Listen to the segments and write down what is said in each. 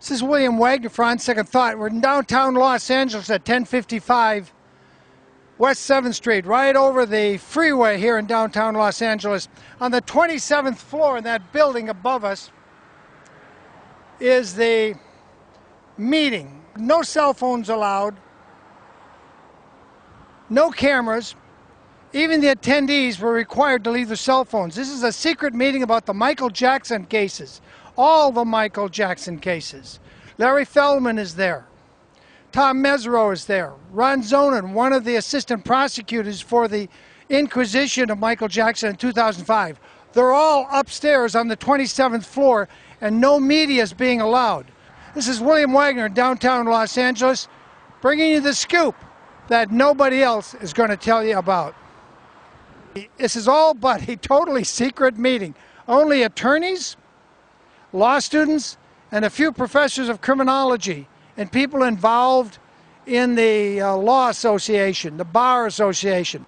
This is William Wagner for On Second Thought. We're in downtown Los Angeles at 1055 West 7th Street, right over the freeway here in downtown Los Angeles. On the 27th floor in that building above us is the meeting. No cell phones allowed, no cameras. Even the attendees were required to leave their cell phones. This is a secret meeting about the Michael Jackson cases. All the Michael Jackson cases. Larry Feldman is there. Tom Mesereau is there. Ron Zonen, one of the assistant prosecutors for the inquisition of Michael Jackson in 2005. They're all upstairs on the 27th floor, and no media is being allowed. This is William Wagner in downtown Los Angeles, bringing you the scoop that nobody else is going to tell you about. This is all but a totally secret meeting. Only attorneys, law students, and a few professors of criminology and people involved in the law association, the bar association.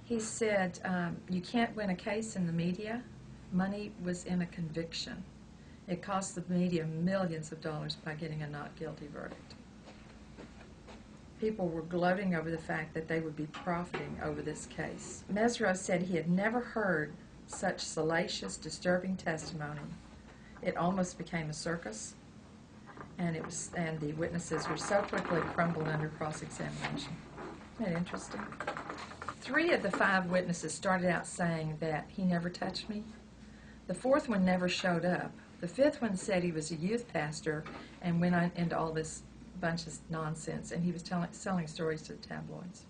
He said, you can't win a case in the media. Money was in a conviction. It cost the media millions of dollars by getting a not guilty verdict. People were gloating over the fact that they would be profiting over this case. Mesereau said he had never heard such salacious, disturbing testimony. It almost became a circus, and the witnesses were so quickly crumbled under cross-examination. Isn't that interesting? 3 of the 5 witnesses started out saying that he never touched me. The 4th one never showed up. The 5th one said he was a youth pastor and went on into all this bunch of nonsense, and he was selling stories to the tabloids.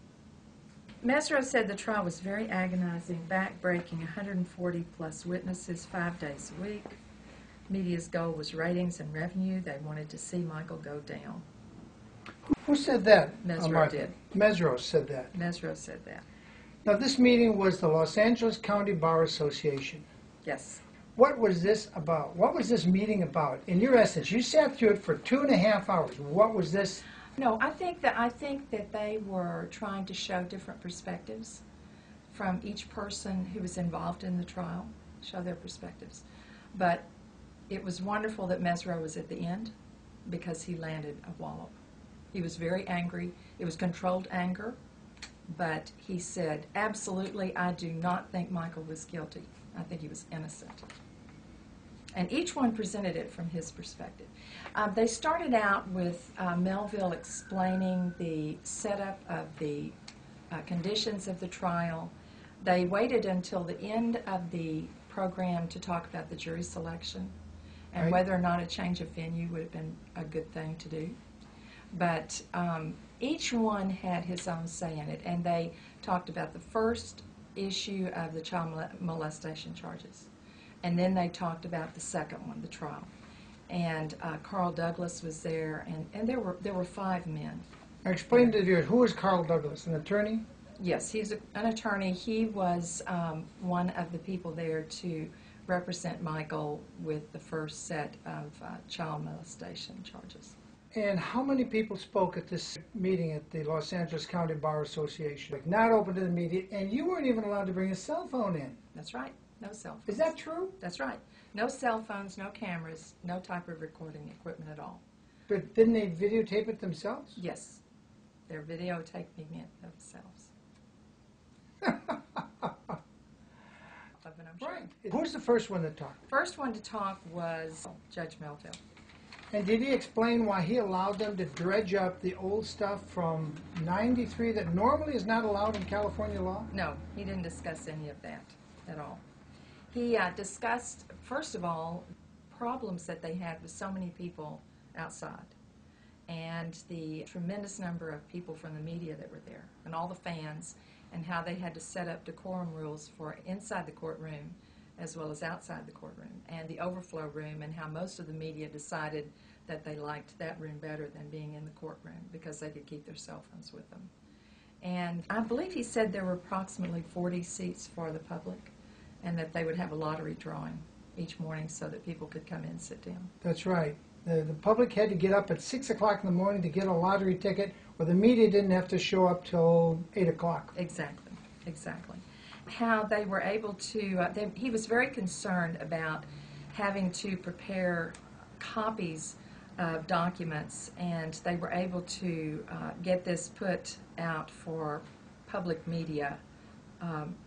Mesereau said the trial was very agonizing, back-breaking, 140-plus witnesses, 5 days a week. Media's goal was ratings and revenue. They wanted to see Michael go down. Who said that? Mesereau did. Mesereau said that. Mesereau said that. Now, this meeting was the Los Angeles County Bar Association. Yes. What was this about? What was this meeting about? In your essence, you sat through it for 2.5 hours. What was this? No, I think that they were trying to show different perspectives from each person who was involved in the trial, show their perspectives. But it was wonderful that Mesereau was at the end because he landed a wallop. He was very angry. It was controlled anger, but he said, absolutely, I do not think Michael was guilty. I think he was innocent. And each one presented it from his perspective. They started out with Melville explaining the setup of the conditions of the trial. They waited until the end of the program to talk about the jury selection and Right. whether or not a change of venue would have been a good thing to do. But each one had his own say in it, and they talked about the first issue of the child molestation charges. And then they talked about the second one, the trial. And Carl Douglas was there, and there were 5 men. Explain to the viewers, who is Carl Douglas, an attorney? Yes, he's an attorney. He was one of the people there to represent Michael with the first set of child molestation charges. And how many people spoke at this meeting at the Los Angeles County Bar Association? Like, not open to the media, and you weren't even allowed to bring a cell phone in. That's right. No cell phones. Is that true? That's right. No cell phones, no cameras, no type of recording equipment at all. But didn't they videotape it themselves? Yes. They're videotaping it themselves. Right. Who's the first one to talk? First one to talk was Judge Melville. And did he explain why he allowed them to dredge up the old stuff from '93 that normally is not allowed in California law? No, he didn't discuss any of that at all. He discussed, first of all, problems that they had with so many people outside and the tremendous number of people from the media that were there and all the fans, and how they had to set up decorum rules for inside the courtroom as well as outside the courtroom, and the overflow room, and how most of the media decided that they liked that room better than being in the courtroom because they could keep their cell phones with them. And I believe he said there were approximately 40 seats for the public, and that they would have a lottery drawing each morning so that people could come in and sit down. That's right. The public had to get up at 6 o'clock in the morning to get a lottery ticket, or the media didn't have to show up till 8 o'clock. Exactly, exactly. How they were able to, he was very concerned about having to prepare copies of documents, and they were able to get this put out for public media,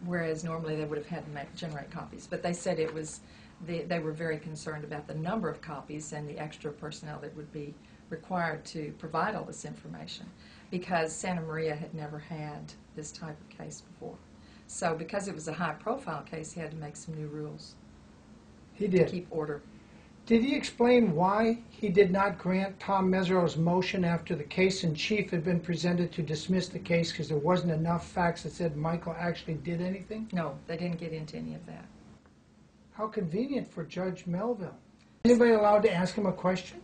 whereas normally they would have had to generate copies. But they said it was, they were very concerned about the number of copies and the extra personnel that would be required to provide all this information, because Santa Maria had never had this type of case before. So because it was a high-profile case, he had to make some new rules. He did. To keep order. Did he explain why he did not grant Tom Mesereau's motion after the case in chief had been presented to dismiss the case because there wasn't enough facts that said Michael actually did anything? No, they didn't get into any of that. How convenient for Judge Melville. Anybody allowed to ask him a question?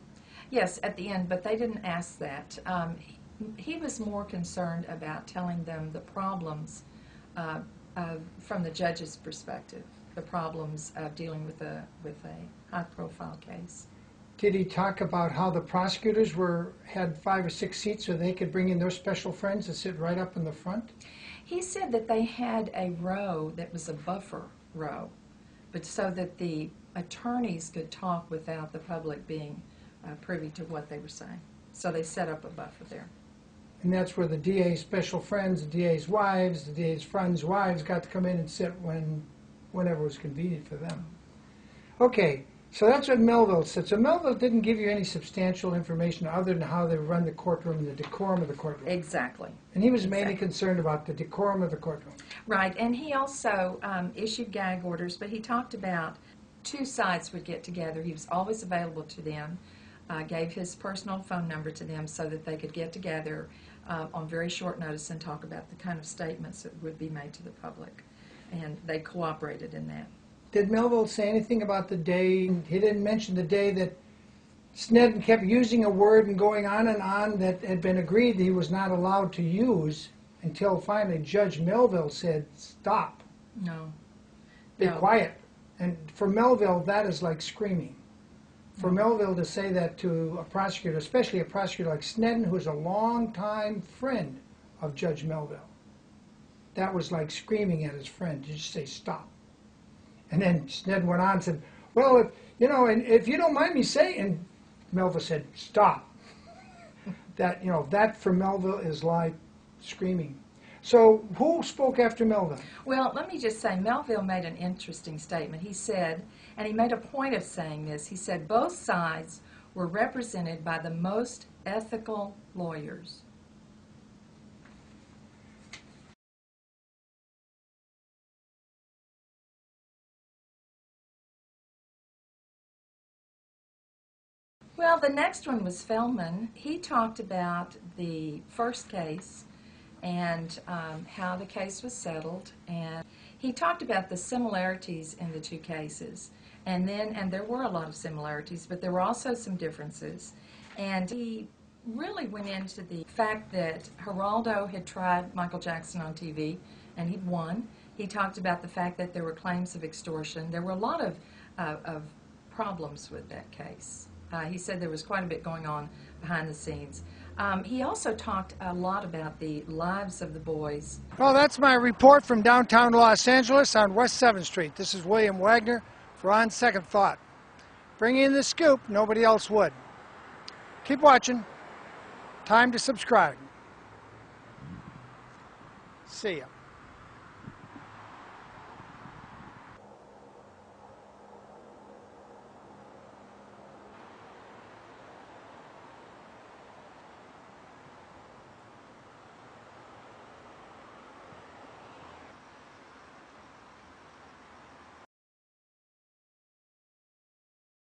Yes, at the end, but they didn't ask that. He was more concerned about telling them the problems from the judge's perspective, the problems of dealing with a high-profile case. Did he talk about how the prosecutors had 5 or 6 seats so they could bring in their special friends to sit right up in the front? He said that they had a row that was a buffer row, but so that the attorneys could talk without the public being privy to what they were saying. So they set up a buffer there. And that's where the DA's special friends, the DA's wives, the DA's friends' wives got to come in and sit whenever it was convenient for them. Okay, so that's what Melville said. So Melville didn't give you any substantial information other than how they run the courtroom and the decorum of the courtroom. Exactly. And he was mainly concerned about the decorum of the courtroom. Right, and he also issued gag orders, but he talked about 2 sides would get together. He was always available to them, gave his personal phone number to them so that they could get together on very short notice and talk about the kind of statements that would be made to the public. And they cooperated in that. Did Melville say anything about the day? He didn't mention the day that Sneddon kept using a word and going on that had been agreed that he was not allowed to use until finally Judge Melville said, stop. No. Be quiet. And for Melville, that is like screaming. For Melville to say that to a prosecutor, especially a prosecutor like Sneddon, who is a longtime friend of Judge Melville, that was like screaming at his friend to just say, stop. And then Sneddon went on and said, well, if you don't mind me saying, and Melville said, stop. That, that for Melville is like screaming. So who spoke after Melville? Well, let me just say, Melville made an interesting statement. He said, and he made a point of saying this, he said both sides were represented by the most ethical lawyers. Well, the next one was Feldman. He talked about the first case and how the case was settled, and he talked about the similarities in the 2 cases, and there were a lot of similarities, but there were also some differences, and he really went into the fact that Geraldo had tried Michael Jackson on TV and he'd won. He talked about the fact that there were claims of extortion. There were a lot of problems with that case. He said there was quite a bit going on behind the scenes. He also talked a lot about the lives of the boys. Well, that's my report from downtown Los Angeles on West 7th Street. This is William Wagner for On Second Thought. Bringing in the scoop, nobody else would. Keep watching. Time to subscribe. See ya.